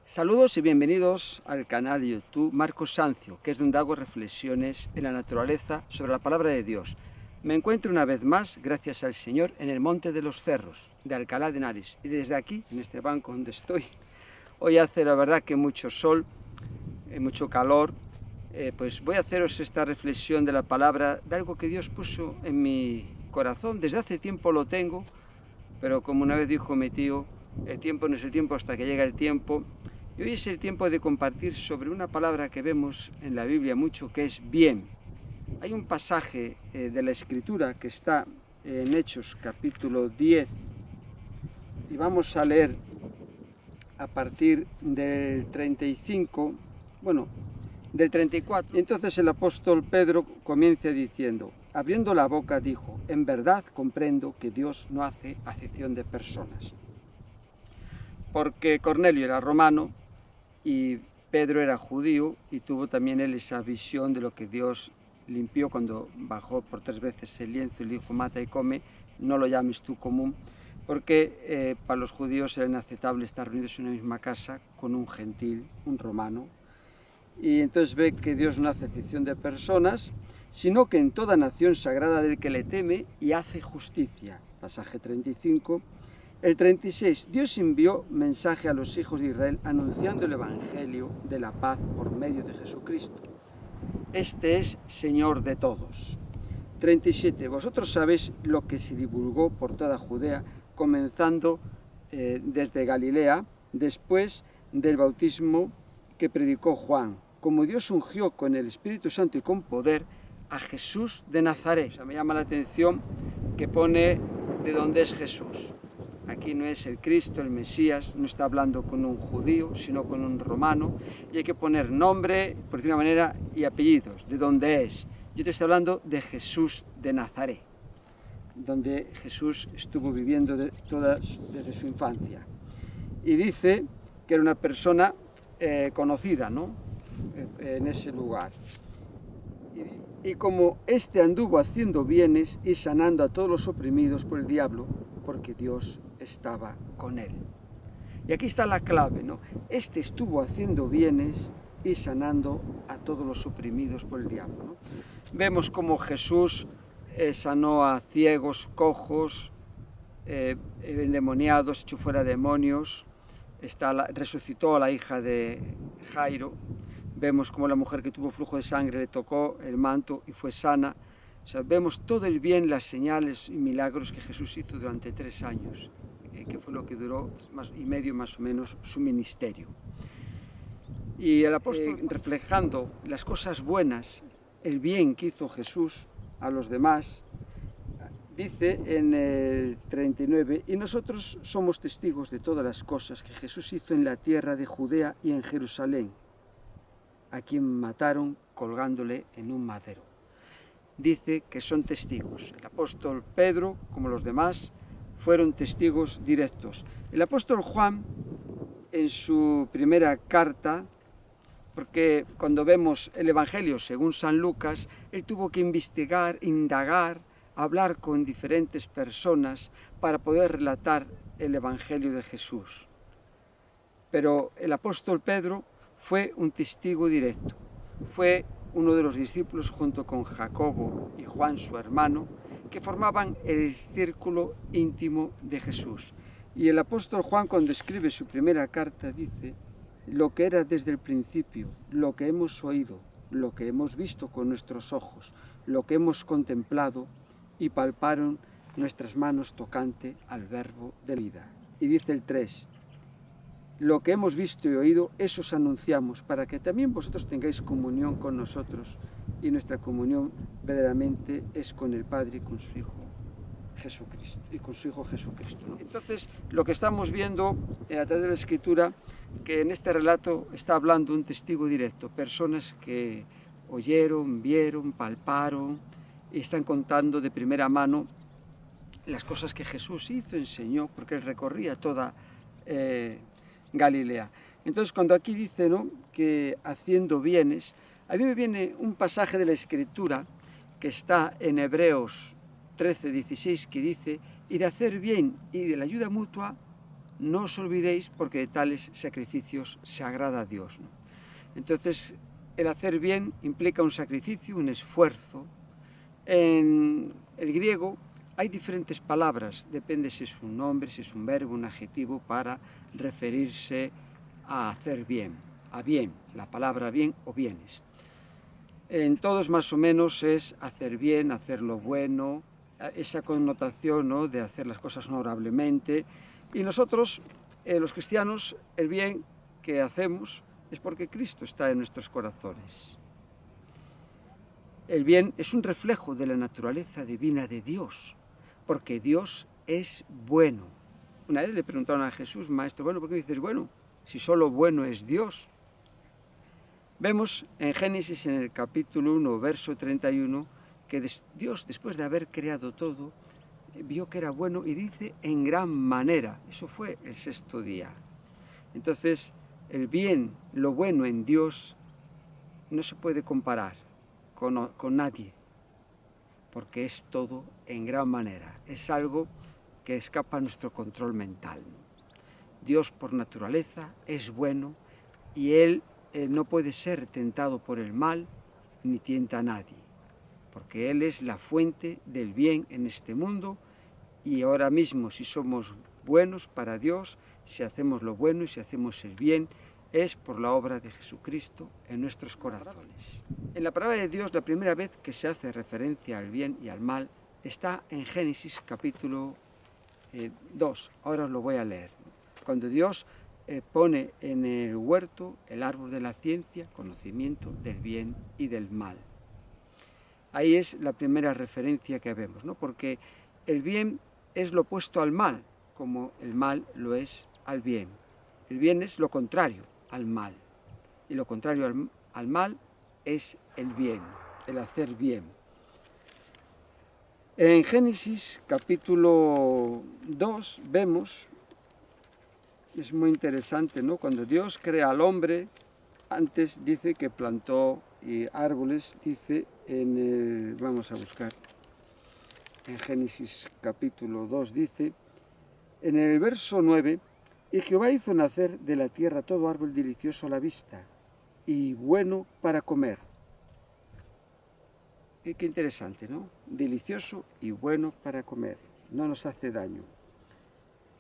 Saludos y bienvenidos al canal de YouTube Marcos Sancio, que es donde hago reflexiones en la naturaleza sobre la palabra de Dios. Me encuentro una vez más, gracias al Señor, en el Monte de los Cerros, de Alcalá de Henares. Y desde aquí, en este banco donde estoy, hoy hace la verdad que mucho sol, mucho calor, pues voy a haceros esta reflexión de la palabra, de algo que Dios puso en mi corazón. Desde hace tiempo lo tengo, pero como una vez dijo mi tío, el tiempo no es el tiempo hasta que llega el tiempo. Y hoy es el tiempo de compartir sobre una palabra que vemos en la Biblia mucho, que es bien. Hay un pasaje de la Escritura que está en Hechos capítulo 10 y vamos a leer a partir del 35, del 34. Entonces el apóstol Pedro comienza diciendo, abriendo la boca dijo, en verdad comprendo que Dios no hace acepción de personas. Porque Cornelio era romano y Pedro era judío y tuvo también él esa visión de lo que Dios limpió cuando bajó por 3 veces el lienzo y le dijo mata y come, no lo llames tú común, porque para los judíos era inaceptable estar reunidos en una misma casa con un gentil, un romano. Y entonces ve que Dios no hace acepción de personas, sino que en toda nación sagrada del que le teme y hace justicia. Pasaje 35. El 36, Dios envió mensaje a los hijos de Israel anunciando el evangelio de la paz por medio de Jesucristo. Este es Señor de todos. 37, vosotros sabéis lo que se divulgó por toda Judea, comenzando desde Galilea, después del bautismo que predicó Juan, como Dios ungió con el Espíritu Santo y con poder a Jesús de Nazaret. O sea, me llama la atención que pone de dónde es Jesús. Aquí no es el Cristo, el Mesías, no está hablando con un judío, sino con un romano, y hay que poner nombre, por decir una manera, y apellidos, de dónde es. Yo te estoy hablando de Jesús de Nazaret, donde Jesús estuvo viviendo desde su infancia. Y dice que era una persona conocida, ¿no?, en ese lugar. Y como éste anduvo haciendo bienes y sanando a todos los oprimidos por el diablo, porque Dios estaba con él. Y aquí está la clave, ¿no? Este estuvo haciendo bienes y sanando a todos los oprimidos por el diablo, ¿no? Vemos cómo Jesús sanó a ciegos, cojos, endemoniados, echó fuera demonios, resucitó a la hija de Jairo. Vemos cómo la mujer que tuvo flujo de sangre le tocó el manto y fue sana. O sea, vemos todo el bien, las señales y milagros que Jesús hizo durante 3 años, que fue lo que duró más o menos su ministerio. Y el apóstol, reflejando las cosas buenas, el bien que hizo Jesús a los demás, dice en el 39, y nosotros somos testigos de todas las cosas que Jesús hizo en la tierra de Judea y en Jerusalén, a quien mataron colgándole en un madero. Dice que son testigos. El apóstol Pedro, como los demás, fueron testigos directos. El apóstol Juan, en su primera carta, porque cuando vemos el Evangelio según San Lucas, él tuvo que investigar, indagar, hablar con diferentes personas para poder relatar el Evangelio de Jesús. Pero el apóstol Pedro fue un testigo directo, fue uno de los discípulos junto con Jacobo y Juan, su hermano, que formaban el círculo íntimo de Jesús. Y el apóstol Juan, cuando escribe su primera carta, dice, lo que era desde el principio, lo que hemos oído, lo que hemos visto con nuestros ojos, lo que hemos contemplado y palparon nuestras manos tocante al verbo de vida. Y dice el 3, lo que hemos visto y oído, eso os anunciamos, para que también vosotros tengáis comunión con nosotros, y nuestra comunión verdaderamente es con el Padre y con su Hijo Jesucristo, ¿no? Entonces, lo que estamos viendo a través de la Escritura, que en este relato está hablando un testigo directo, personas que oyeron, vieron, palparon, y están contando de primera mano las cosas que Jesús hizo, enseñó, porque él recorría toda Galilea. Entonces, cuando aquí dice, ¿no?, que haciendo bienes, a mí me viene un pasaje de la Escritura que está en Hebreos 13, 16, que dice: y de hacer bien y de la ayuda mutua, no os olvidéis, porque de tales sacrificios se agrada a Dios, ¿no? Entonces, el hacer bien implica un sacrificio, un esfuerzo. En el griego hay diferentes palabras, depende si es un nombre, si es un verbo, un adjetivo, para referirse a hacer bien, a bien, la palabra bien o bienes. En todos más o menos es hacer bien, hacer lo bueno, esa connotación, ¿no?, de hacer las cosas honorablemente. Y nosotros, los cristianos, el bien que hacemos es porque Cristo está en nuestros corazones. El bien es un reflejo de la naturaleza divina de Dios, porque Dios es bueno. Una vez le preguntaron a Jesús: Maestro, bueno, ¿por qué dices bueno? Si solo bueno es Dios. Vemos en Génesis, en el capítulo 1, verso 31, que Dios, después de haber creado todo, vio que era bueno y dice en gran manera. Eso fue el sexto día. Entonces, el bien, lo bueno en Dios, no se puede comparar con nadie, porque es todo en gran manera. Es algo que escapa a nuestro control mental. Dios, por naturaleza, es bueno y Él no puede ser tentado por el mal ni tienta a nadie, porque Él es la fuente del bien en este mundo. Y ahora mismo, si somos buenos para Dios, si hacemos lo bueno y si hacemos el bien, es por la obra de Jesucristo en nuestros corazones. En la palabra de Dios, la primera vez que se hace referencia al bien y al mal está en Génesis capítulo 2. Ahora os lo voy a leer. Cuando Dios pone en el huerto el árbol de la ciencia, conocimiento del bien y del mal. Ahí es la primera referencia que vemos, ¿no? Porque el bien es lo opuesto al mal, como el mal lo es al bien. El bien es lo contrario al mal, y lo contrario al mal es el bien, el hacer bien. En Génesis capítulo 2 vemos, es muy interesante, ¿no?, cuando Dios crea al hombre, antes dice que plantó árboles, dice vamos a buscar, en Génesis capítulo 2 dice, en el verso 9, y Jehová hizo nacer de la tierra todo árbol delicioso a la vista y bueno para comer. Qué interesante, ¿no? Delicioso y bueno para comer, no nos hace daño.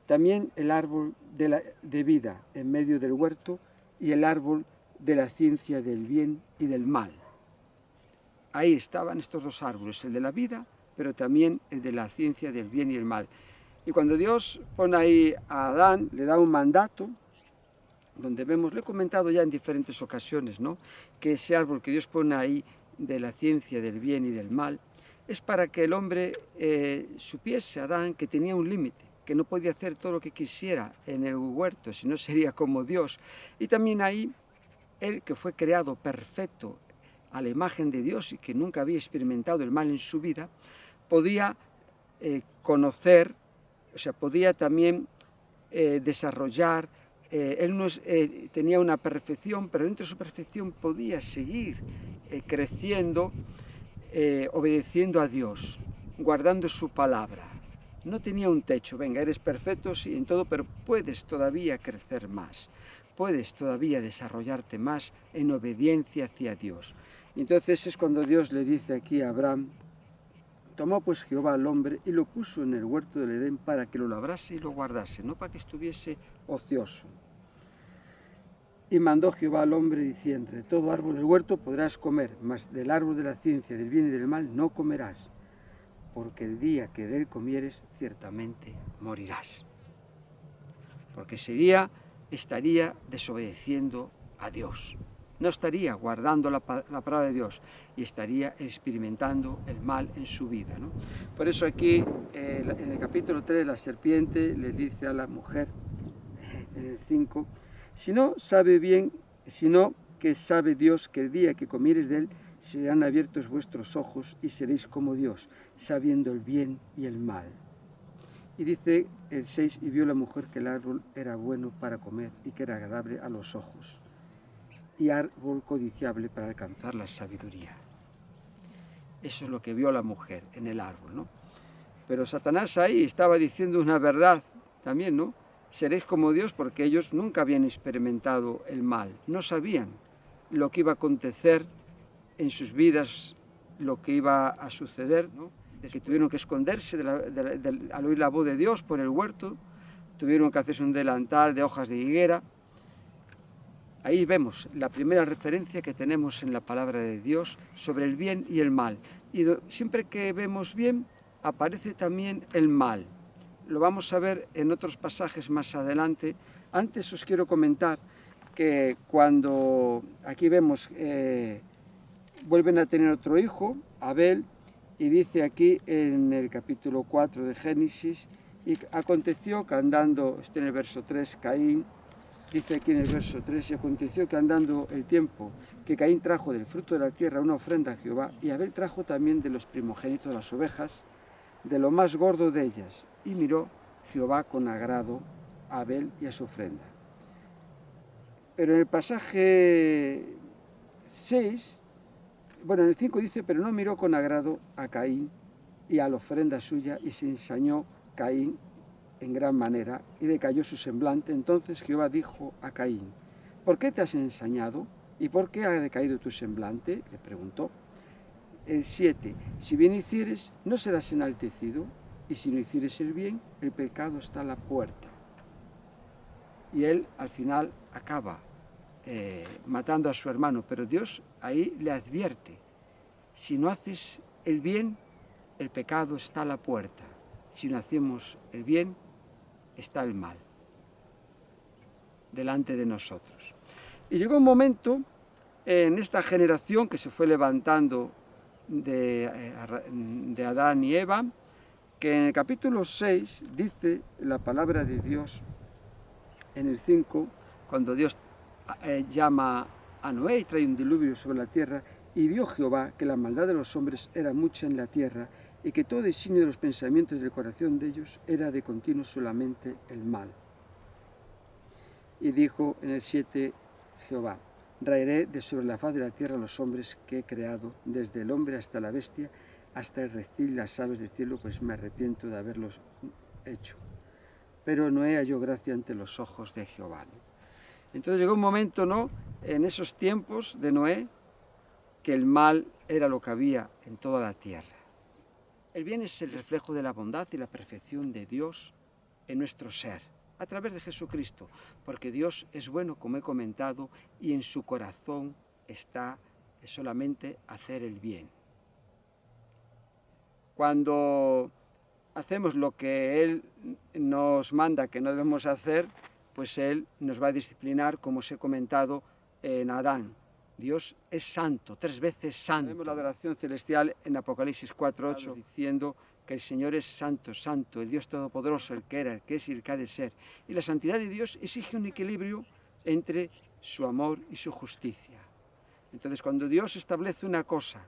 También el árbol de vida en medio del huerto y el árbol de la ciencia del bien y del mal. Ahí estaban estos dos árboles, el de la vida, pero también el de la ciencia del bien y el mal. Y cuando Dios pone ahí a Adán, le da un mandato, donde vemos, lo he comentado ya en diferentes ocasiones, ¿no?, que ese árbol que Dios pone ahí de la ciencia del bien y del mal, es para que el hombre supiese, Adán, que tenía un límite, que no podía hacer todo lo que quisiera en el huerto, si no sería como Dios. Y también ahí, él, que fue creado perfecto a la imagen de Dios y que nunca había experimentado el mal en su vida, podía conocer, o sea, podía también desarrollar, él no tenía una perfección, pero dentro de su perfección podía seguir creciendo, obedeciendo a Dios, guardando su palabra. No tenía un techo, venga, eres perfecto, sí, en todo, pero puedes todavía crecer más, puedes todavía desarrollarte más en obediencia hacia Dios. Y entonces es cuando Dios le dice aquí a Abraham, tomó pues Jehová al hombre y lo puso en el huerto del Edén para que lo labrase y lo guardase, no para que estuviese ocioso. Y mandó Jehová al hombre diciendo, de todo árbol del huerto podrás comer, mas del árbol de la ciencia del bien y del mal no comerás, porque el día que de él comieres ciertamente morirás. Porque ese día estaría desobedeciendo a Dios. No estaría guardando la palabra de Dios y estaría experimentando el mal en su vida, ¿no? Por eso aquí, en el capítulo 3, la serpiente le dice a la mujer, en el 5, sino que sabe Dios que el día que comieres de él serán abiertos vuestros ojos y seréis como Dios, sabiendo el bien y el mal. Y dice el 6, y vio la mujer que el árbol era bueno para comer y que era agradable a los ojos, y árbol codiciable para alcanzar la sabiduría. Eso es lo que vio la mujer en el árbol, ¿no? Pero Satanás ahí estaba diciendo una verdad también, ¿no? Seréis como Dios, porque ellos nunca habían experimentado el mal, no sabían lo que iba a acontecer en sus vidas, lo que iba a suceder, ¿no? Que tuvieron que esconderse al oír la voz de Dios por el huerto, tuvieron que hacerse un delantal de hojas de higuera. Ahí vemos la primera referencia que tenemos en la palabra de Dios sobre el bien y el mal. Y siempre que vemos bien, aparece también el mal. Lo vamos a ver en otros pasajes más adelante. Antes os quiero comentar que cuando aquí vemos, vuelven a tener otro hijo, Abel, y dice aquí en el capítulo 4 de Génesis, y aconteció que andando, en el verso 3, Caín, dice aquí en el verso 3, y aconteció que andando el tiempo, que Caín trajo del fruto de la tierra una ofrenda a Jehová, y Abel trajo también de los primogénitos de las ovejas, de lo más gordo de ellas, y miró Jehová con agrado a Abel y a su ofrenda. Pero en el pasaje 6, bueno, en el 5 dice, pero no miró con agrado a Caín y a la ofrenda suya, y se ensañó Caín en gran manera, y decayó su semblante. Entonces Jehová dijo a Caín, ¿por qué te has ensañado? ¿Y por qué ha decaído tu semblante? Le preguntó. El 7, si bien hicieres, no serás enaltecido, y si no hicieres el bien, el pecado está a la puerta. Y él al final acaba matando a su hermano, pero Dios ahí le advierte, si no haces el bien, el pecado está a la puerta, si no hacemos el bien, está el mal delante de nosotros. Y llegó un momento en esta generación que se fue levantando de Adán y Eva, que en el capítulo 6 dice la palabra de Dios, en el 5, cuando Dios llama a Noé y trae un diluvio sobre la tierra, y vio Jehová que la maldad de los hombres era mucha en la tierra, y que todo designio de los pensamientos del corazón de ellos era de continuo solamente el mal. Y dijo en el 7 Jehová, raeré de sobre la faz de la tierra los hombres que he creado, desde el hombre hasta la bestia, hasta el reptil y las aves del cielo, pues me arrepiento de haberlos hecho. Pero Noé halló gracia ante los ojos de Jehová, ¿no? Entonces llegó un momento, ¿no?, en esos tiempos de Noé, que el mal era lo que había en toda la tierra. El bien es el reflejo de la bondad y la perfección de Dios en nuestro ser, a través de Jesucristo, porque Dios es bueno, como he comentado, y en su corazón está solamente hacer el bien. Cuando hacemos lo que Él nos manda que no debemos hacer, pues Él nos va a disciplinar, como os he comentado en Adán. Dios es santo, 3 veces santo. Vemos la adoración celestial en Apocalipsis 4:8, diciendo que el Señor es santo, santo, el Dios todopoderoso, el que era, el que es y el que ha de ser. Y la santidad de Dios exige un equilibrio entre su amor y su justicia. Entonces, cuando Dios establece una cosa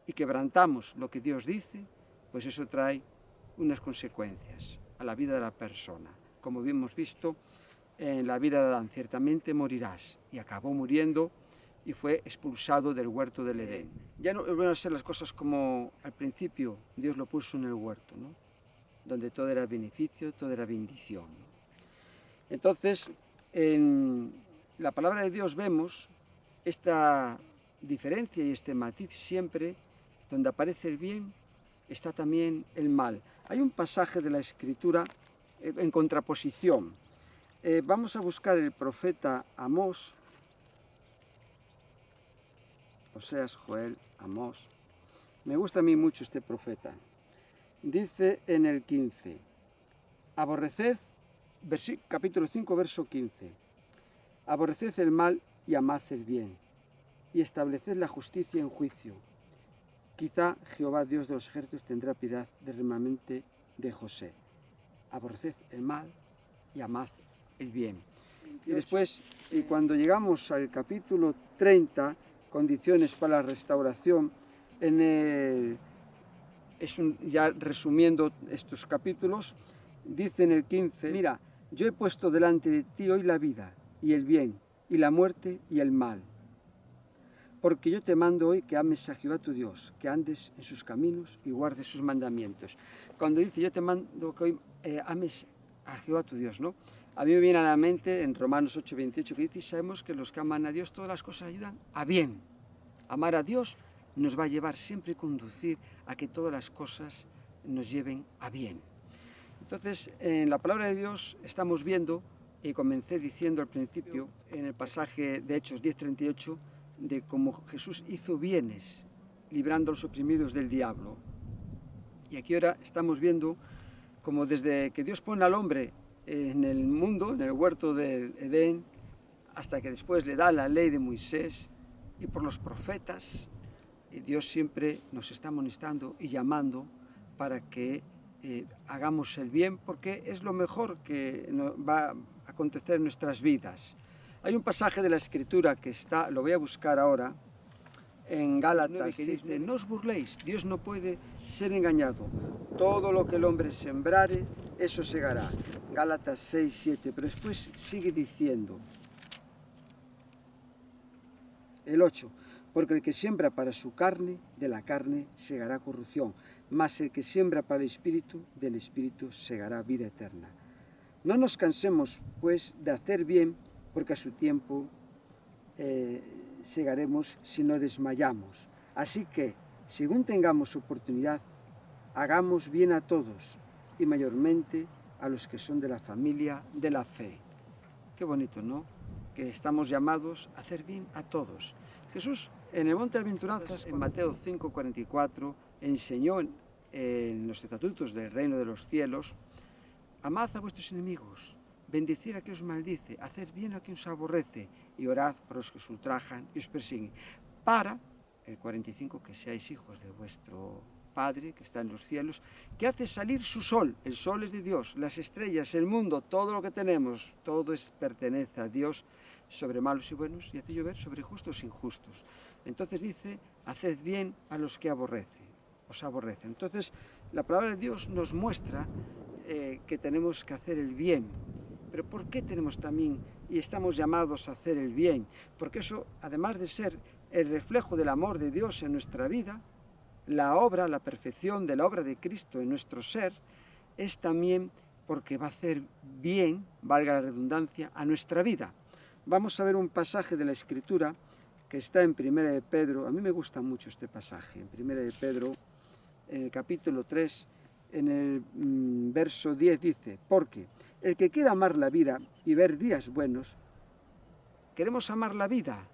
y quebrantamos lo que Dios dice, pues eso trae unas consecuencias a la vida de la persona. Como hemos visto en la vida de Adán, ciertamente morirás, y acabó muriendo y fue expulsado del huerto del Edén. Ya no van a ser las cosas como al principio Dios lo puso en el huerto, ¿no?, donde todo era beneficio, todo era bendición, ¿no? Entonces, en la palabra de Dios vemos esta diferencia y este matiz siempre, donde aparece el bien, está también el mal. Hay un pasaje de la Escritura en contraposición. Vamos a buscar el profeta Amós, Oseas, Joel, Amós. Me gusta a mí mucho este profeta. Dice en el 15, aborreced, capítulo 5, verso 15, aborreced el mal y amad el bien, y estableced la justicia en juicio. Quizá Jehová, Dios de los ejércitos, tendrá piedad del remanente de José. Aborreced el mal y amad el bien. Y después, y cuando llegamos al capítulo 30, condiciones para la restauración, ya resumiendo estos capítulos, dice en el 15, mira, yo he puesto delante de ti hoy la vida y el bien, y la muerte y el mal. Porque yo te mando hoy que ames a Jehová tu Dios, que andes en sus caminos y guardes sus mandamientos. Cuando dice yo te mando que hoy ames a Jehová tu Dios, ¿no? A mí me viene a la mente en Romanos 8:28 que dice, y sabemos que los que aman a Dios todas las cosas ayudan a bien. Amar a Dios nos va a llevar siempre a conducir a que todas las cosas nos lleven a bien. Entonces, en la palabra de Dios estamos viendo, y comencé diciendo al principio, en el pasaje de Hechos 10:38, de cómo Jesús hizo bienes, librando a los oprimidos del diablo. Y aquí ahora estamos viendo como desde que Dios pone al hombre en el mundo, en el huerto del Edén, hasta que después le da la ley de Moisés y por los profetas, y Dios siempre nos está amonestando y llamando para que hagamos el bien, porque es lo mejor que va a acontecer en nuestras vidas. Hay un pasaje de la Escritura que está, lo voy a buscar ahora, en Gálatas, que dice, no os burléis, Dios no puede ser engañado. Todo lo que el hombre sembrare, eso segará. Gálatas 6:7, pero después sigue diciendo, el 8, porque el que siembra para su carne, de la carne segará corrupción, mas el que siembra para el Espíritu, del Espíritu segará vida eterna. No nos cansemos, pues, de hacer bien, porque a su tiempo segaremos si no desmayamos. Así que, según tengamos oportunidad, hagamos bien a todos, y mayormente a los que son de la familia de la fe. Qué bonito, ¿no? Que estamos llamados a hacer bien a todos. Jesús, en el Monte de las Bienaventuranzas, en Mateo 5:44, enseñó en los estatutos del reino de los cielos, amad a vuestros enemigos, bendecid a quien os maldice, haced bien a quien os aborrece, y orad por los que os ultrajan y os persiguen. Para, el 45, que seáis hijos de vuestro Padre, que está en los cielos, que hace salir su sol. El sol es de Dios, las estrellas, el mundo, todo lo que tenemos, todo pertenece a Dios, sobre malos y buenos, y hace llover sobre justos e injustos. Entonces dice, haced bien a los que os aborrecen. Entonces, la palabra de Dios nos muestra que tenemos que hacer el bien. Pero ¿por qué tenemos también y estamos llamados a hacer el bien? Porque eso, además de ser el reflejo del amor de Dios en nuestra vida, la obra, la perfección de la obra de Cristo en nuestro ser, es también porque va a hacer bien, valga la redundancia, a nuestra vida. Vamos a ver un pasaje de la Escritura que está en 1 de Pedro. A mí me gusta mucho este pasaje. En 1 de Pedro, en el capítulo 3, en el verso 10 dice, porque el que quiera amar la vida y ver días buenos, queremos amar la vida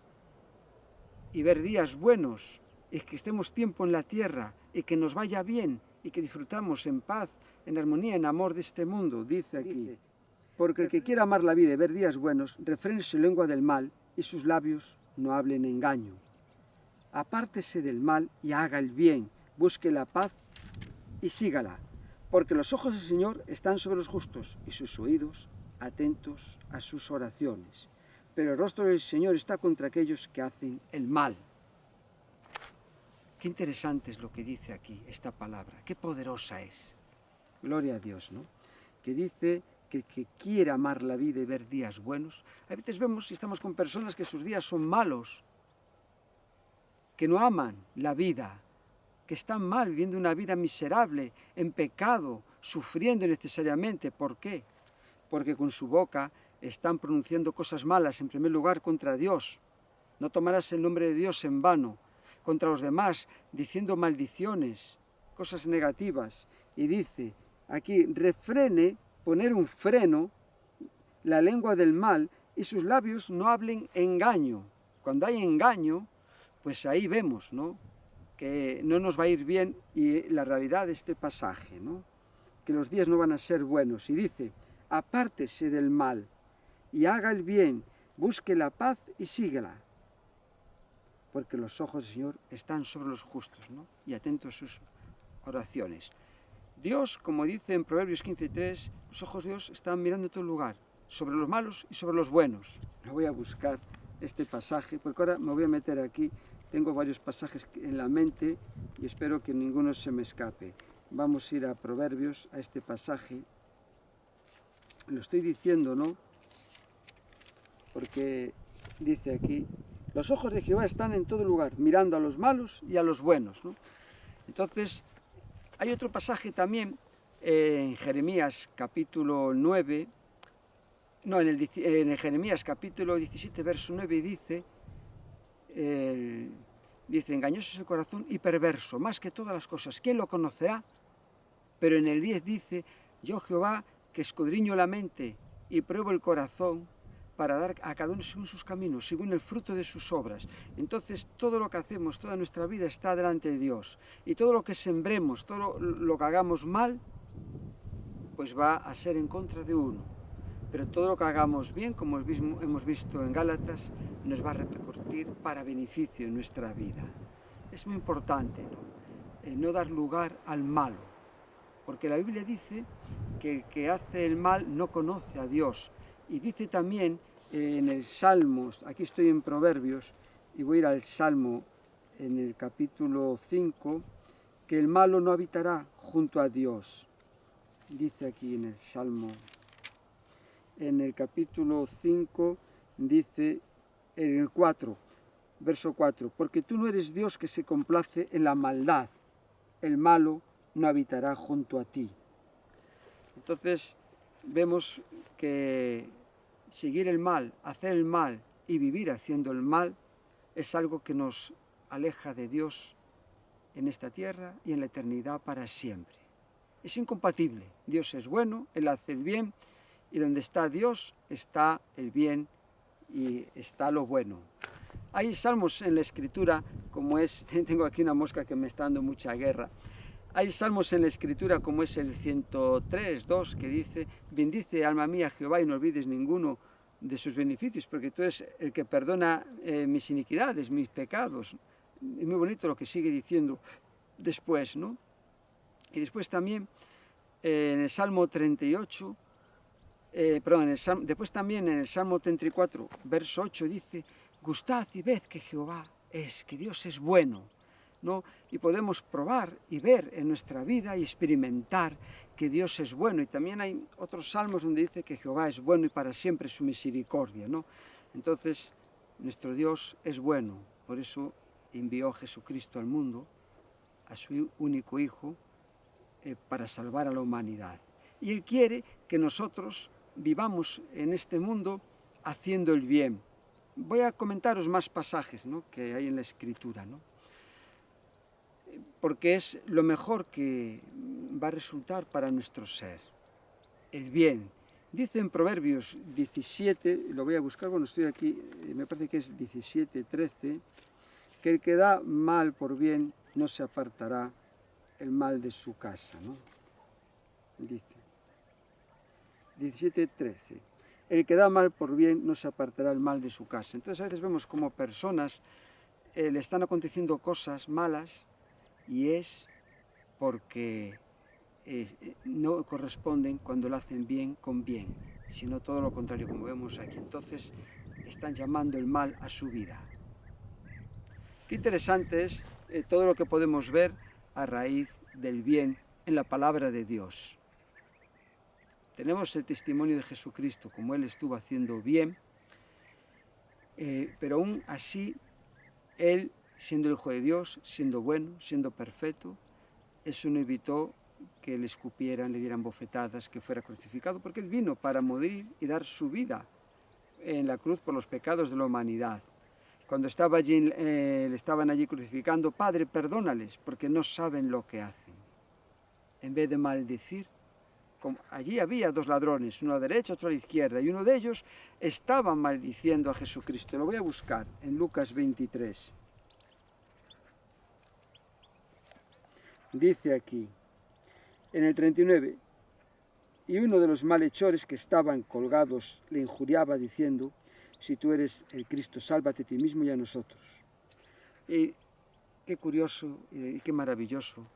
y ver días buenos, y que estemos tiempo en la tierra y que nos vaya bien y que disfrutamos en paz, en armonía, en amor de este mundo, dice aquí. Porque el que quiera amar la vida y ver días buenos, refrene su lengua del mal y sus labios no hablen engaño. Apártese del mal y haga el bien, busque la paz y sígala, porque los ojos del Señor están sobre los justos y sus oídos atentos a sus oraciones. Pero el rostro del Señor está contra aquellos que hacen el mal. Qué interesante es lo que dice aquí esta palabra, qué poderosa es. Gloria a Dios, ¿no? Que dice que el que quiere amar la vida y ver días buenos, a veces vemos y estamos con personas que sus días son malos, que no aman la vida, que están mal, viviendo una vida miserable, en pecado, sufriendo innecesariamente. ¿Por qué? Porque con su boca están pronunciando cosas malas, en primer lugar contra Dios. No tomarás el nombre de Dios en vano. Contra los demás, diciendo maldiciones, cosas negativas. Y dice aquí, refrene, poner un freno, la lengua del mal, y sus labios no hablen engaño. Cuando hay engaño, pues ahí vemos, ¿no?, que no nos va a ir bien, y la realidad de este pasaje, ¿no?, que los días no van a ser buenos. Y dice, apártese del mal y haga el bien, busque la paz y síguela, porque los ojos del Señor están sobre los justos, ¿no?, y atentos a sus oraciones. Dios, como dice en Proverbios 15:3, los ojos de Dios están mirando en todo lugar, sobre los malos y sobre los buenos. Lo voy a buscar este pasaje, porque ahora me voy a meter aquí. Tengo varios pasajes en la mente y espero que ninguno se me escape. Vamos a ir a Proverbios, a este pasaje, lo estoy diciendo, ¿no? Porque dice aquí, los ojos de Jehová están en todo lugar, mirando a los malos y a los buenos, ¿no? Entonces, hay otro pasaje también en Jeremías capítulo 9, no, en Jeremías capítulo 17, verso 9 dice, engañoso es el corazón y perverso, más que todas las cosas, ¿quién lo conocerá? Pero en el 10 dice, yo Jehová que escudriño la mente y pruebo el corazón para dar a cada uno según sus caminos, según el fruto de sus obras. Entonces todo lo que hacemos, toda nuestra vida está delante de Dios. Y todo lo que sembremos, todo lo que hagamos mal, pues va a ser en contra de uno. Pero todo lo que hagamos bien, como hemos visto en Gálatas, nos va a repercutir para beneficio en nuestra vida. Es muy importante, ¿no? No dar lugar al malo, porque la Biblia dice que el que hace el mal no conoce a Dios. Y dice también en el Salmo, aquí estoy en Proverbios, y voy a ir al Salmo en el capítulo 5, que el malo no habitará junto a Dios. Dice aquí en el Salmo, en el capítulo 5, dice en el 4, verso 4, porque tú no eres Dios que se complace en la maldad, el malo no habitará junto a ti. Entonces vemos que seguir el mal, hacer el mal y vivir haciendo el mal es algo que nos aleja de Dios en esta tierra y en la eternidad para siempre. Es incompatible. Dios es bueno, Él hace el bien, y donde está Dios está el bien y está lo bueno. Hay salmos en la Escritura, como es, tengo aquí una mosca que me está dando mucha guerra. Hay salmos en la Escritura como es el 103, 2, que dice, bendice alma mía Jehová y no olvides ninguno de sus beneficios, porque tú eres el que perdona mis iniquidades, mis pecados. Es muy bonito lo que sigue diciendo después, ¿no? Y después también en el Salmo 38, después también en el Salmo 34, verso 8 dice, gustad y ved que Jehová es, que Dios es bueno, ¿no? Y podemos probar y ver en nuestra vida y experimentar que Dios es bueno. Y también hay otros salmos donde dice que Jehová es bueno y para siempre su misericordia, ¿no? Entonces, nuestro Dios es bueno, por eso envió a Jesucristo al mundo, a su único Hijo, para salvar a la humanidad. Y Él quiere que nosotros vivamos en este mundo haciendo el bien. Voy a comentaros más pasajes, ¿no?, que hay en la Escritura, ¿no?, porque es lo mejor que va a resultar para nuestro ser, el bien. Dice en Proverbios 17, lo voy a buscar, bueno, estoy aquí, me parece que es 17, 13, que el que da mal por bien no se apartará el mal de su casa, ¿no? Dice 17, 13. El que da mal por bien no se apartará el mal de su casa. Entonces a veces vemos como personas le están aconteciendo cosas malas y es porque no corresponden cuando lo hacen bien con bien, sino todo lo contrario, como vemos aquí. Entonces están llamando el mal a su vida. Qué interesante es todo lo que podemos ver a raíz del bien en la palabra de Dios. Tenemos el testimonio de Jesucristo, como Él estuvo haciendo bien, pero aún así, Él, siendo el Hijo de Dios, siendo bueno, siendo perfecto, eso no evitó que le escupieran, le dieran bofetadas, que fuera crucificado, porque Él vino para morir y dar su vida en la cruz por los pecados de la humanidad. Cuando le estaban allí crucificando, Padre, perdónales, porque no saben lo que hacen. En vez de maldecir, allí había dos ladrones, uno a la derecha, otro a la izquierda, y uno de ellos estaba maldiciendo a Jesucristo. Lo voy a buscar en Lucas 23. Dice aquí, en el 39, y uno de los malhechores que estaban colgados le injuriaba diciendo, si tú eres el Cristo, sálvate a ti mismo y a nosotros. Y qué curioso y qué maravilloso.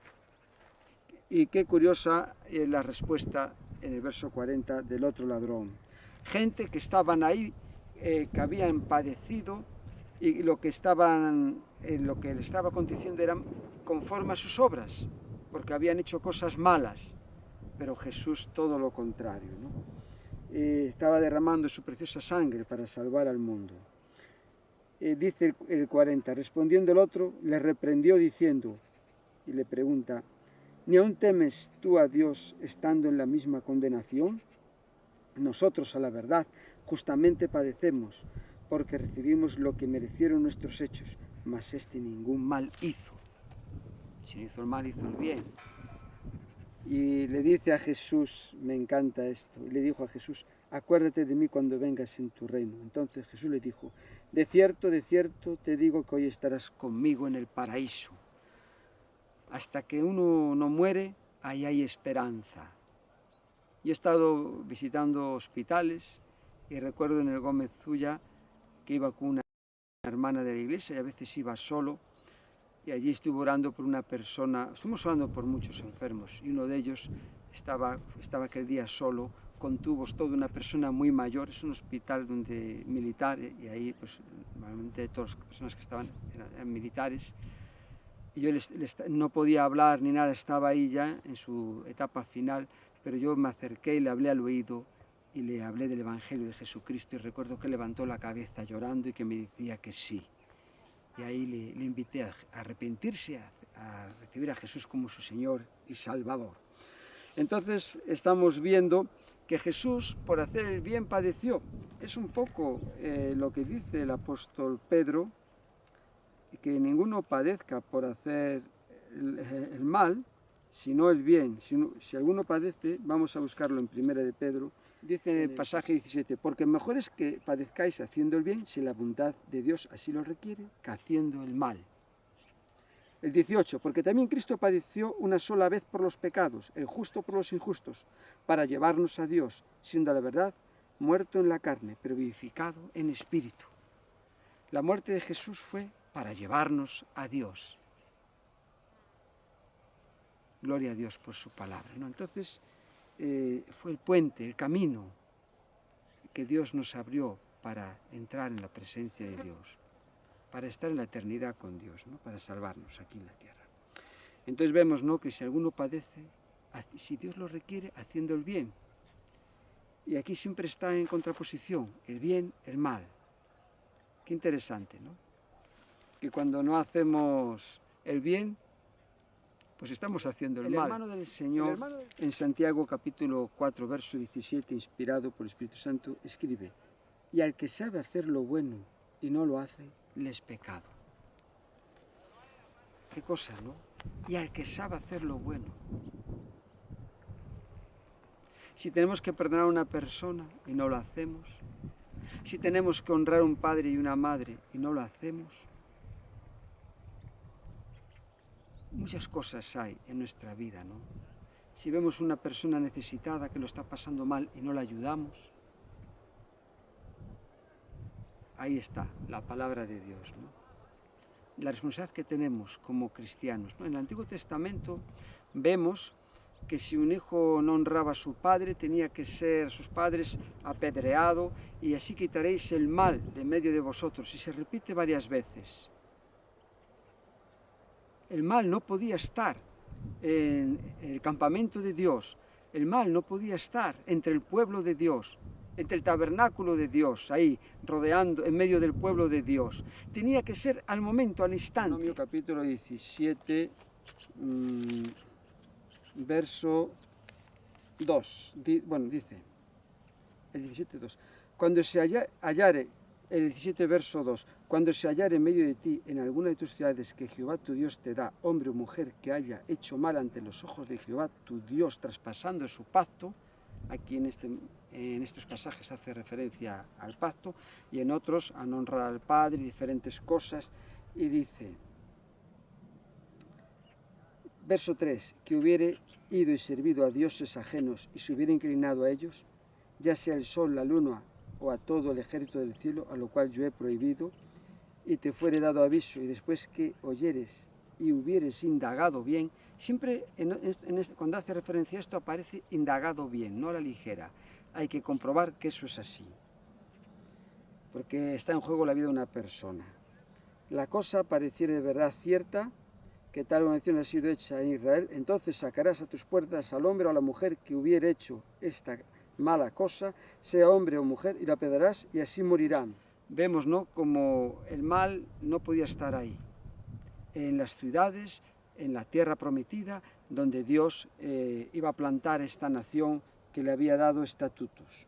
Y qué curiosa es la respuesta en el verso 40 del otro ladrón. Gente que estaban ahí, que habían padecido y lo que le estaba aconteciendo era conforme a sus obras, porque habían hecho cosas malas. Pero Jesús todo lo contrario, ¿no? estaba derramando su preciosa sangre para salvar al mundo. Dice el 40, respondiendo el otro, le reprendió diciendo, y le pregunta, ¿ni aún temes tú a Dios estando en la misma condenación? Nosotros, a la verdad, justamente padecemos, porque recibimos lo que merecieron nuestros hechos, mas este ningún mal hizo. Si no hizo el mal, hizo el bien. Y le dice a Jesús, me encanta esto, y le dijo a Jesús, acuérdate de mí cuando vengas en tu reino. Entonces Jesús le dijo, de cierto, te digo que hoy estarás conmigo en el paraíso. Hasta que uno no muere, ahí hay esperanza. Yo he estado visitando hospitales y recuerdo en el Gómez Zulla que iba con una hermana de la iglesia y a veces iba solo. Y allí estuve orando por una persona, estuvimos orando por muchos enfermos y uno de ellos estaba aquel día solo, con tubos, toda una persona muy mayor, es un hospital donde militar y ahí pues normalmente todas las personas que estaban eran militares y yo no podía hablar ni nada, estaba ahí ya en su etapa final, pero yo me acerqué y le hablé al oído y le hablé del Evangelio de Jesucristo y recuerdo que levantó la cabeza llorando y que me decía que sí. Y ahí le invité a arrepentirse, a recibir a Jesús como su Señor y Salvador. Entonces estamos viendo que Jesús por hacer el bien padeció. Es un poco lo que dice el apóstol Pedro, que ninguno padezca por hacer el mal, sino el bien. Si alguno padece, vamos a buscarlo en 1 de Pedro, dice en el pasaje 17, porque mejor es que padezcáis haciendo el bien, si la bondad de Dios así lo requiere, que haciendo el mal. El 18, porque también Cristo padeció una sola vez por los pecados, el justo por los injustos, para llevarnos a Dios, siendo la verdad muerto en la carne, pero vivificado en espíritu. La muerte de Jesús fue para llevarnos a Dios. Gloria a Dios por su palabra, ¿no? Entonces, fue el puente, el camino que Dios nos abrió para entrar en la presencia de Dios, para estar en la eternidad con Dios, ¿no? Para salvarnos aquí en la tierra. Entonces vemos, ¿no?, que si alguno padece, si Dios lo requiere, haciendo el bien. Y aquí siempre está en contraposición, el bien, el mal. Qué interesante, ¿no? Que cuando no hacemos el bien, pues estamos haciendo el mal. El hermano del Señor, en Santiago capítulo 4, verso 17, inspirado por el Espíritu Santo, escribe, y al que sabe hacer lo bueno y no lo hace, le es pecado. Qué cosa, ¿no? Y al que sabe hacer lo bueno. Si tenemos que perdonar a una persona y no lo hacemos, si tenemos que honrar a un padre y una madre y no lo hacemos, muchas cosas hay en nuestra vida, ¿no? Si vemos una persona necesitada que lo está pasando mal y no la ayudamos, ahí está la palabra de Dios, ¿no? La responsabilidad que tenemos como cristianos, ¿no? En el Antiguo Testamento vemos que si un hijo no honraba a su padre, tenía que ser sus padres apedreado, y así quitaréis el mal de medio de vosotros. Y se repite varias veces. El mal no podía estar en el campamento de Dios, el mal no podía estar entre el pueblo de Dios, entre el tabernáculo de Dios, ahí, rodeando, en medio del pueblo de Dios. Tenía que ser al momento, al instante. Deuteronomio capítulo 17, verso 2, dice, el 17:2, cuando se hallare, el 17 verso 2, cuando se hallare en medio de ti, en alguna de tus ciudades que Jehová tu Dios te da, hombre o mujer que haya hecho mal ante los ojos de Jehová tu Dios, traspasando su pacto, aquí en estos pasajes hace referencia al pacto, y en otros a no honrar al Padre, diferentes cosas, y dice, verso 3, que hubiere ido y servido a dioses ajenos y se hubiera inclinado a ellos, ya sea el sol, la luna o a todo el ejército del cielo, a lo cual yo he prohibido, y te fuere dado aviso, y después que oyeres y hubieres indagado bien, siempre cuando hace referencia a esto aparece indagado bien, no a la ligera. Hay que comprobar que eso es así, porque está en juego la vida de una persona. La cosa pareciera de verdad cierta, que tal mención ha sido hecha en Israel, entonces sacarás a tus puertas al hombre o a la mujer que hubiere hecho esta mala cosa, sea hombre o mujer, y la pedarás y así morirán. Vemos, ¿no?, como el mal no podía estar ahí, en las ciudades, en la tierra prometida, donde Dios iba a plantar esta nación que le había dado estatutos.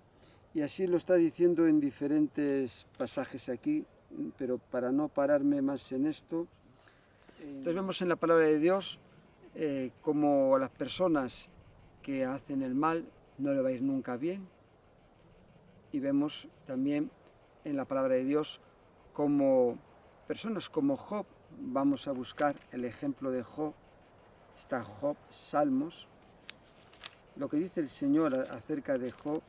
Y así lo está diciendo en diferentes pasajes aquí, pero para no pararme más en esto. Entonces vemos en la palabra de Dios como a las personas que hacen el mal no le va a ir nunca bien. Y vemos también en la palabra de Dios como personas como Job, vamos a buscar el ejemplo de Job, está Job, Salmos. Lo que dice el Señor acerca de Job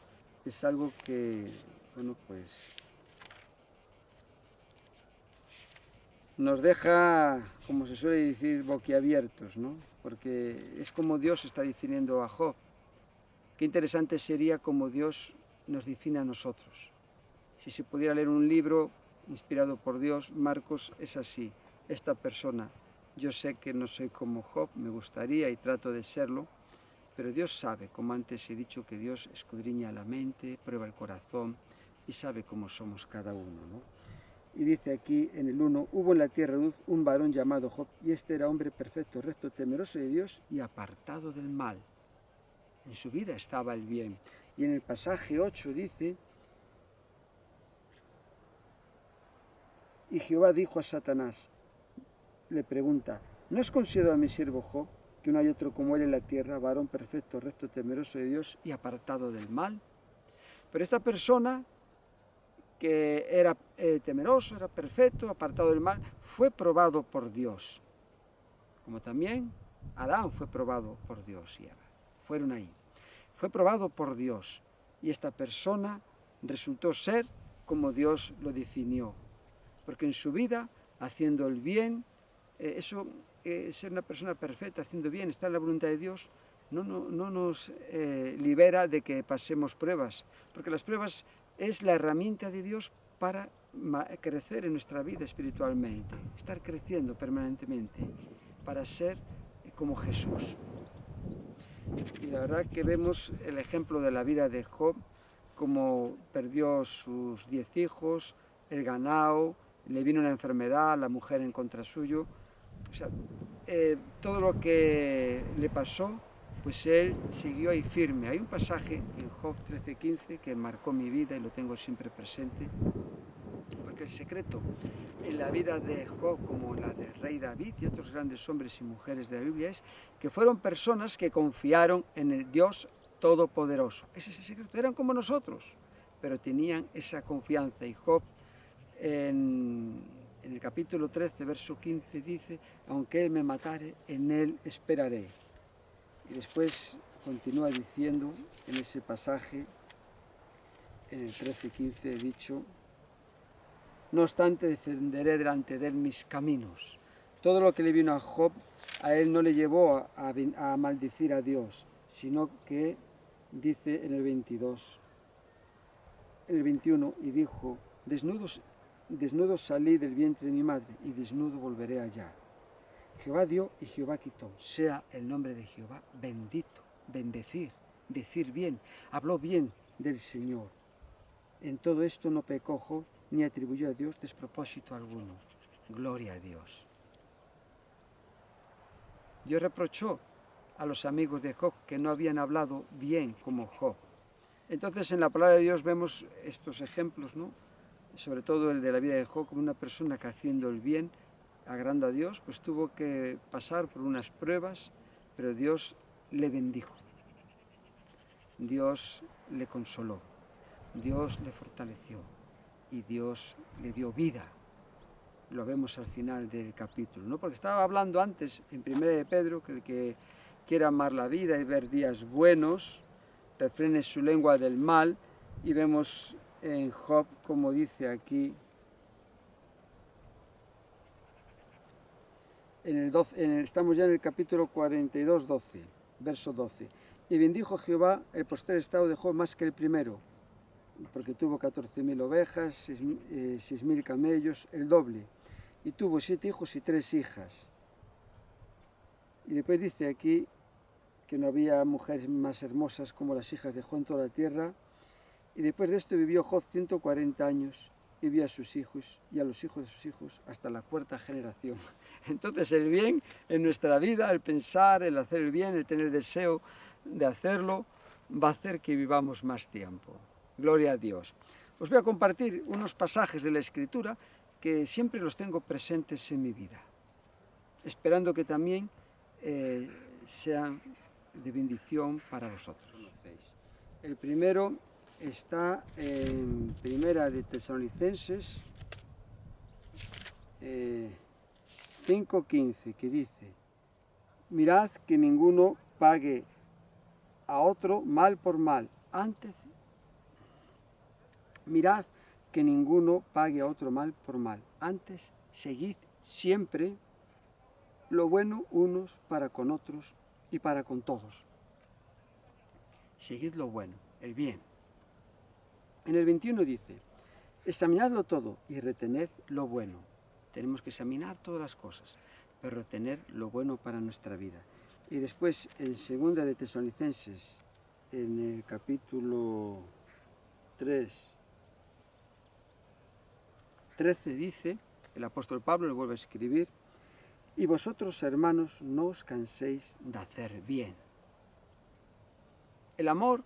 es algo que, bueno, pues nos deja, como se suele decir, boquiabiertos, ¿no? Porque es como Dios está definiendo a Job. Qué interesante sería como Dios nos define a nosotros. Si se pudiera leer un libro inspirado por Dios, Marcos es así. Esta persona, yo sé que no soy como Job, me gustaría y trato de serlo, pero Dios sabe, como antes he dicho, que Dios escudriña la mente, prueba el corazón y sabe cómo somos cada uno, ¿no? Y dice aquí en el 1, hubo en la tierra un varón llamado Job, y este era hombre perfecto, recto, temeroso de Dios y apartado del mal. En su vida estaba el bien. Y en el pasaje 8 dice, y Jehová dijo a Satanás, le pregunta, ¿no has considerado a mi siervo Job, que no hay otro como él en la tierra, varón perfecto, recto, temeroso de Dios y apartado del mal? Pero esta persona que era temeroso, era perfecto, apartado del mal, fue probado por Dios. Como también Adán fue probado por Dios y Eva. Fueron ahí. Fue probado por Dios. Y esta persona resultó ser como Dios lo definió. Porque en su vida, haciendo el bien, ser una persona perfecta, haciendo bien, estar en la voluntad de Dios, no nos libera de que pasemos pruebas. Porque las pruebas es la herramienta de Dios para crecer en nuestra vida espiritualmente, estar creciendo permanentemente, para ser como Jesús. Y la verdad que vemos el ejemplo de la vida de Job, como perdió sus 10 hijos, el ganado, le vino una enfermedad, la mujer en contra suyo. O sea, todo lo que le pasó, pues él siguió ahí firme. Hay un pasaje en Job 13:15 que marcó mi vida y lo tengo siempre presente, porque el secreto en la vida de Job, como la del rey David y otros grandes hombres y mujeres de la Biblia, es que fueron personas que confiaron en el Dios Todopoderoso. Ese es el secreto. Eran como nosotros, pero tenían esa confianza. Y Job en el capítulo 13, verso 15 dice, aunque él me matare, en él esperaré. Y después continúa diciendo en ese pasaje, en el 13:15 he dicho, no obstante defenderé delante de él mis caminos. Todo lo que le vino a Job, a él no le llevó a maldecir a Dios, sino que dice en el 22, en el 21, y dijo, desnudo salí del vientre de mi madre, y desnudo volveré allá. Jehová dio y Jehová quitó. Sea el nombre de Jehová bendito, bendecir, decir bien. Habló bien del Señor. En todo esto no pecó Job, ni atribuyó a Dios despropósito alguno. Gloria a Dios. Dios reprochó a los amigos de Job que no habían hablado bien como Job. Entonces en la palabra de Dios vemos estos ejemplos, ¿no? Sobre todo el de la vida de Job, como una persona que haciendo el bien, agradando a Dios, pues tuvo que pasar por unas pruebas, pero Dios le bendijo. Dios le consoló. Dios le fortaleció y Dios le dio vida. Lo vemos al final del capítulo, ¿no? Porque estaba hablando antes en 1 de Pedro que el que quiera amar la vida y ver días buenos, refrene su lengua del mal, y vemos en Job como dice aquí estamos ya en el capítulo 42, 12, verso 12. Y bendijo Jehová el postrer estado de Job más que el primero, porque tuvo 14.000 ovejas, 6.000 camellos, el doble. Y tuvo 7 hijos y 3 hijas. Y después dice aquí que no había mujeres más hermosas como las hijas de Job en toda la tierra. Y después de esto vivió Job 140 años y vio a sus hijos y a los hijos de sus hijos hasta la cuarta generación. Entonces el bien en nuestra vida, el pensar, el hacer el bien, el tener deseo de hacerlo, va a hacer que vivamos más tiempo. Gloria a Dios. Os voy a compartir unos pasajes de la Escritura que siempre los tengo presentes en mi vida, esperando que también sean de bendición para vosotros. El primero está en Primera de Tesalonicenses 5:15, que dice: mirad que ninguno pague a otro mal por mal. Mirad que ninguno pague a otro mal por mal. Antes, seguid siempre lo bueno unos para con otros y para con todos. Seguid lo bueno, el bien. En el 21 dice: examinadlo todo y retened lo bueno. Tenemos que examinar todas las cosas, pero retener lo bueno para nuestra vida. Y después, en 2 de Tesalonicenses, en el capítulo 13 dice, el apóstol Pablo le vuelve a escribir: y vosotros, hermanos, no os canséis de hacer bien. El amor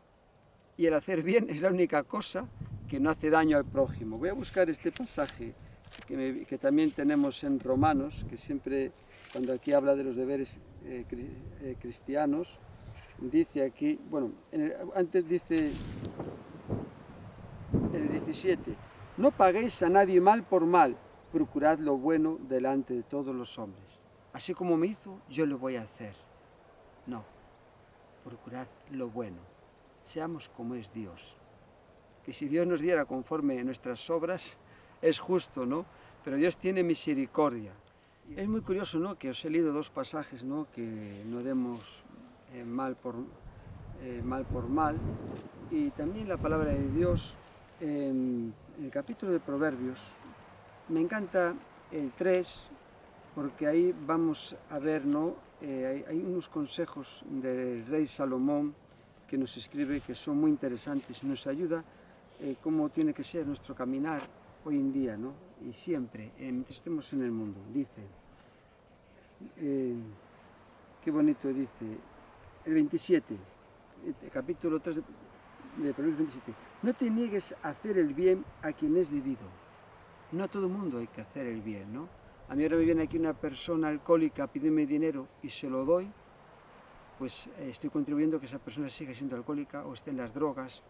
y el hacer bien es la única cosa que no hace daño al prójimo. Voy a buscar este pasaje que también tenemos en Romanos, que siempre, cuando aquí habla de los deberes cristianos, dice aquí, bueno, antes dice en el 17, no paguéis a nadie mal por mal, procurad lo bueno delante de todos los hombres. Así como me hizo, yo lo voy a hacer. No, procurad lo bueno. Seamos como es Dios. Que si Dios nos diera conforme a nuestras obras, es justo, ¿no? Pero Dios tiene misericordia. Es muy curioso, ¿no?, que os he leído dos pasajes, ¿no?, que no demos mal por mal. Y también la palabra de Dios en el capítulo de Proverbios. Me encanta el 3, porque ahí vamos a ver, ¿no?, hay unos consejos del rey Salomón que nos escribe que son muy interesantes y nos ayuda cómo tiene que ser nuestro caminar hoy en día, ¿no?, y siempre, mientras estemos en el mundo. Dice, qué bonito dice, el 27, el capítulo 3 de Proverbios 27, no te niegues a hacer el bien a quien es debido. No a todo el mundo hay que hacer el bien, ¿no? A mí ahora me viene aquí una persona alcohólica a pedirme dinero y se lo doy, pues estoy contribuyendo a que esa persona siga siendo alcohólica o esté en las drogas,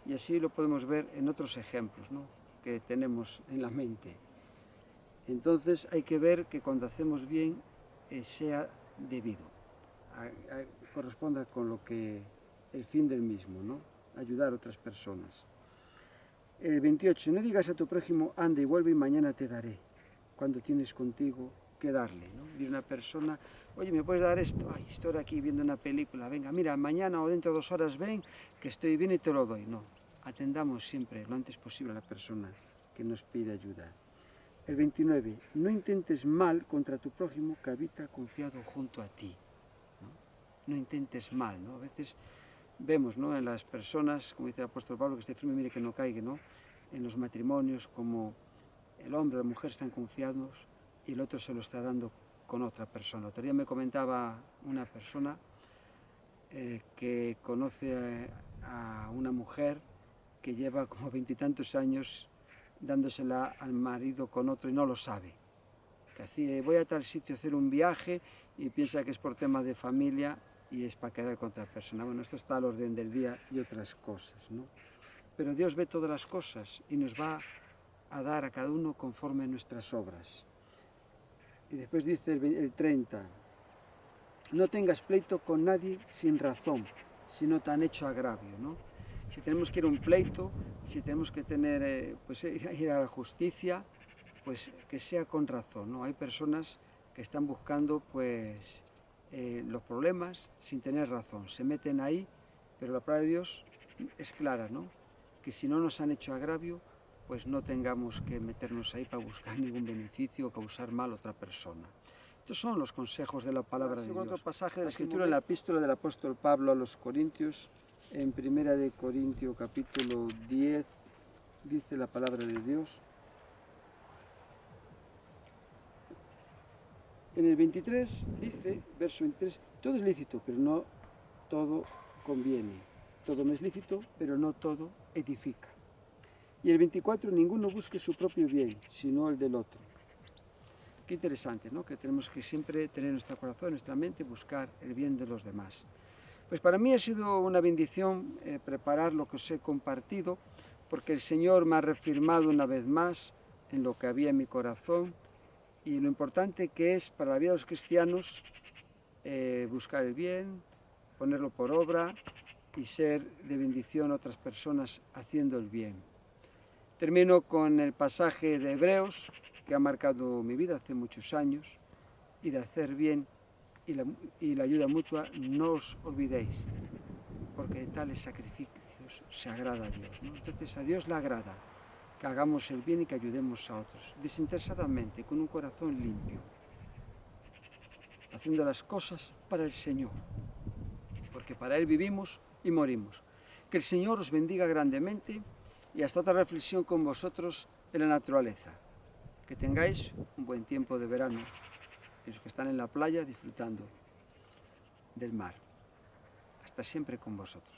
y así lo podemos ver en otros ejemplos, ¿no?, que tenemos en la mente. Entonces hay que ver que cuando hacemos bien sea debido, corresponda con lo que el fin del mismo, ¿no?, ayudar a otras personas. El 28, no digas a tu prójimo, anda y vuelve y mañana te daré, cuando tienes contigo que darle, ¿no? Viene una persona, oye, ¿me puedes dar esto? Ay, estoy ahora aquí viendo una película, venga, mira, mañana o dentro de 2 horas ven, que estoy bien y te lo doy. No, atendamos siempre lo antes posible a la persona que nos pide ayuda. El 29, no intentes mal contra tu prójimo que habita confiado junto a ti, ¿no? No intentes mal, ¿no? A veces vemos, ¿no?, en las personas, como dice el apóstol Pablo, que esté firme, mire que no caiga, ¿no?, en los matrimonios, como el hombre o la mujer están confiados y el otro se lo está dando con otra persona. Otro día me comentaba una persona que conoce a una mujer que lleva como 20 y tantos años dándosela al marido con otro y no lo sabe. Que así, voy a tal sitio a hacer un viaje y piensa que es por tema de familia y es para quedar con otra persona. Bueno, esto está al orden del día y otras cosas, ¿no? Pero Dios ve todas las cosas y nos va a dar a cada uno conforme a nuestras obras. Y después dice el 30, no tengas pleito con nadie sin razón, si no te han hecho agravio, ¿no? Si tenemos que ir a un pleito, si tenemos que tener, pues ir a la justicia, pues que sea con razón, ¿no? Hay personas que están buscando, pues, los problemas sin tener razón. Se meten ahí, pero la palabra de Dios es clara, ¿no?, que si no nos han hecho agravio, pues no tengamos que meternos ahí para buscar ningún beneficio o causar mal a otra persona. Estos son los consejos de la palabra de Dios. Otro pasaje de la Escritura en la epístola del apóstol Pablo a los Corintios, en 1 Corintios capítulo 10, dice la palabra de Dios. En el 23 dice, verso 23, todo es lícito, pero no todo conviene. Todo me es lícito, pero no todo edifica. Y el 24, ninguno busque su propio bien, sino el del otro. Qué interesante, ¿no? Que tenemos que siempre tener en nuestro corazón, en nuestra mente, buscar el bien de los demás. Pues para mí ha sido una bendición preparar lo que os he compartido, porque el Señor me ha reafirmado una vez más en lo que había en mi corazón y lo importante que es para la vida de los cristianos buscar el bien, ponerlo por obra y ser de bendición a otras personas haciendo el bien. Termino con el pasaje de Hebreos, que ha marcado mi vida hace muchos años, y de hacer bien y la ayuda mutua no os olvidéis, porque de tales sacrificios se agrada a Dios, ¿no? Entonces a Dios le agrada que hagamos el bien y que ayudemos a otros, desinteresadamente, con un corazón limpio, haciendo las cosas para el Señor, porque para Él vivimos y morimos. Que el Señor os bendiga grandemente y hasta otra reflexión con vosotros de la naturaleza. Que tengáis un buen tiempo de verano y los que están en la playa disfrutando del mar. Hasta siempre con vosotros.